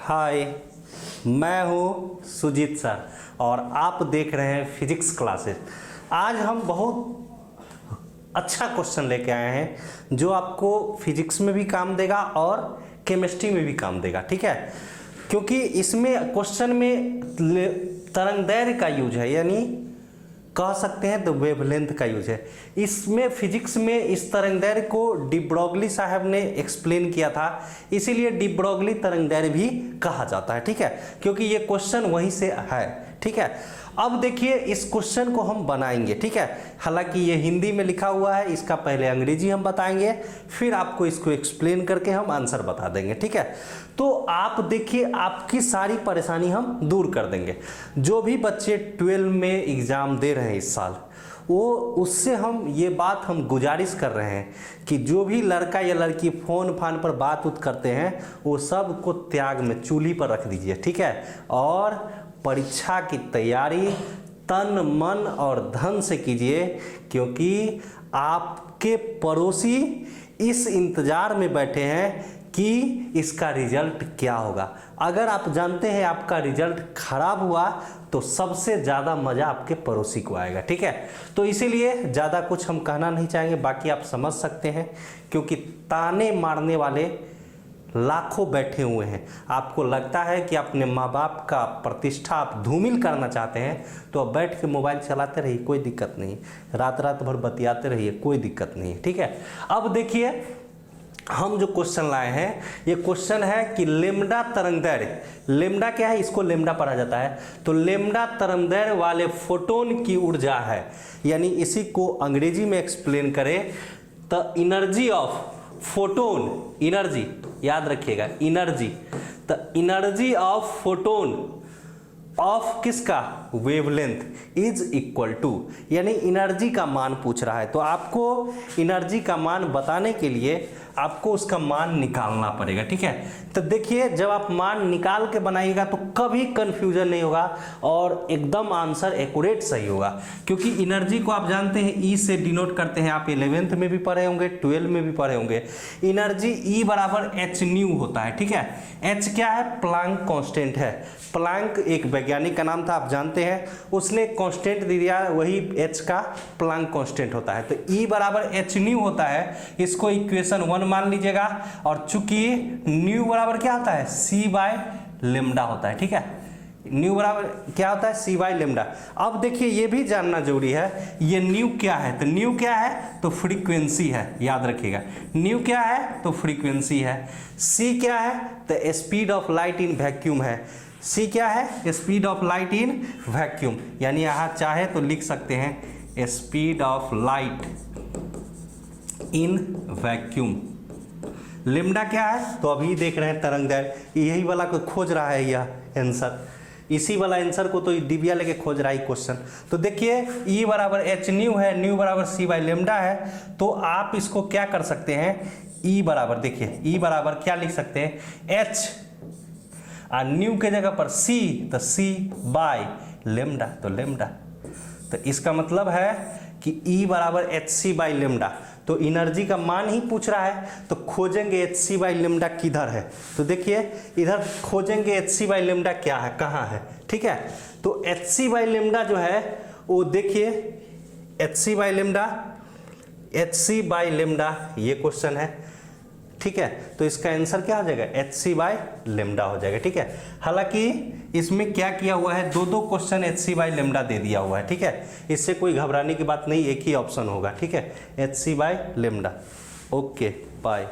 हाय, मैं हूँ सुजीत सर और आप देख रहे हैं फिजिक्स क्लासेस। आज हम बहुत अच्छा क्वेश्चन लेके आए हैं जो आपको फिजिक्स में भी काम देगा और केमिस्ट्री में भी काम देगा, ठीक है। क्योंकि इसमें क्वेश्चन में तरंगदैर्घ्य का यूज है, यानी कह सकते हैं तो वेवलेंथ का यूज है। इसमें फिजिक्स में इस तरंगदैर्घ्य को डी ब्रोगली साहब ने एक्सप्लेन किया था, इसीलिए डी ब्रोगली तरंगदैर्घ्य भी कहा जाता है, ठीक है, क्योंकि ये क्वेश्चन वहीं से है, ठीक है। अब देखिए इस क्वेश्चन को हम बनाएंगे, ठीक है। हालांकि ये हिंदी में लिखा हुआ है, इसका पहले अंग्रेजी हम बताएंगे, फिर आपको इसको एक्सप्लेन करके हम आंसर बता देंगे, ठीक है। तो आप देखिए आपकी सारी परेशानी हम दूर कर देंगे। जो भी बच्चे 12 में एग्जाम दे रहे हैं इस साल, वो उससे हम ये बात हम गुजारिश कर रहे हैं कि जो भी लड़का या लड़की फ़ोन फान पर बात उत करते हैं वो सब को त्याग में चूल्ही पर रख दीजिए, ठीक है। और परीक्षा की तैयारी तन मन और धन से कीजिए, क्योंकि आपके पड़ोसी इस इंतजार में बैठे हैं कि इसका रिजल्ट क्या होगा। अगर आप जानते हैं आपका रिजल्ट खराब हुआ तो सबसे ज़्यादा मज़ा आपके पड़ोसी को आएगा, ठीक है। तो इसीलिए ज़्यादा कुछ हम कहना नहीं चाहेंगे, बाकी आप समझ सकते हैं, क्योंकि ताने मारने वाले लाखों बैठे हुए हैं। आपको लगता है कि अपने माँ बाप का प्रतिष्ठा आप धूमिल करना चाहते हैं, तो अब बैठ के मोबाइल चलाते रहिए, कोई दिक्कत नहीं। रात रात भर बतियाते रहिए, कोई दिक्कत नहीं, ठीक है। अब देखिए हम जो क्वेश्चन लाए हैं, ये क्वेश्चन है कि लेमडा तरंगदैर्घ्य, लेमडा क्या है, इसको लेमडा पढ़ा जाता है, तो लेमडा तरंगदैर्घ्य वाले फोटोन की ऊर्जा है, यानी इसी को अंग्रेजी में एक्सप्लेन करें तो एनर्जी ऑफ फोटोन, एनर्जी याद रखिएगा, एनर्जी, तो एनर्जी ऑफ फोटोन ऑफ किसका, वेवलेंथ इज इक्वल टू, यानी एनर्जी का मान पूछ रहा है। तो आपको एनर्जी का मान बताने के लिए आपको उसका मान निकालना पड़ेगा, ठीक है। तो देखिए जब आप मान निकाल के बनाइएगा तो कभी कंफ्यूजन नहीं होगा और एकदम आंसर एक्यूरेट सही होगा, क्योंकि एनर्जी को आप जानते हैं ई से डिनोट करते हैं। आप 11th में भी पढ़े होंगे, 12 में भी पढ़े होंगे। एनर्जी ई बराबर एच न्यू होता है, ठीक है। एच क्या है, प्लांक कांस्टेंट है। प्लांक एक वैज्ञानिक का नाम था, आप जानते हैं, उसने कांस्टेंट दे दिया, वही एच का प्लांक कांस्टेंट होता है। तो ई बराबर एच न्यू होता है, इसको इक्वेशन 1 मान लीजिएगा। और चूंकि न्यू बराबर क्या होता है, सी बाय लेमडा होता है, ठीक है। न्यू बराबर क्या होता है, सी बाय लेमडा। अब देखिए ये भी जानना जरूरी है, ये न्यू क्या है, तो न्यू क्या है, तो फ्रीक्वेंसी है, याद रखिएगा। न्यू क्या है, तो फ्रीक्वेंसी है। सी क्या है, तो speed of light in vacuum है। सी क्या है, speed of light in vacuum, यानी यहाँ चाहे तो लिख सकते हैं speed of light in vacuum. Lambda क्या है, तो अभी देख रहे हैं तरंगदैर्घ्य, यही वाला को खोज रहा है यह आंसर, इसी वाला आंसर को तो डिबिया लेके खोज रहा है क्वेश्चन। तो देखिए ई बराबर एच न्यू है, न्यू बराबर सी बाई लेमडा है। तो आप इसको क्या कर सकते हैं, ई बराबर, देखिए ई बराबर क्या लिख सकते हैं, एच और न्यू के जगह पर सी, तो सी बाय लेमडा, तो लेमडा। तो इसका मतलब है कि ई बराबर एच सी बाई लेमडा। तो एनर्जी का मान ही पूछ रहा है, तो खोजेंगे एच सी बाई लेमडा किधर है। तो देखिए इधर खोजेंगे एच सी बाई लेमडा क्या है, कहाँ है, ठीक है। तो एच सी बाई लेमडा जो है वो देखिए H C by lambda, H C by lambda ये क्वेश्चन है, ठीक है। तो इसका आंसर क्या हो जाएगा, एच सी बाई लेमडा हो जाएगा, ठीक है। हालांकि इसमें क्या किया हुआ है, दो question H C by lambda दे दिया हुआ है, ठीक है। इससे कोई घबराने की बात नहीं, एक ही ऑप्शन होगा, ठीक है, H C by lambda. Okay bye.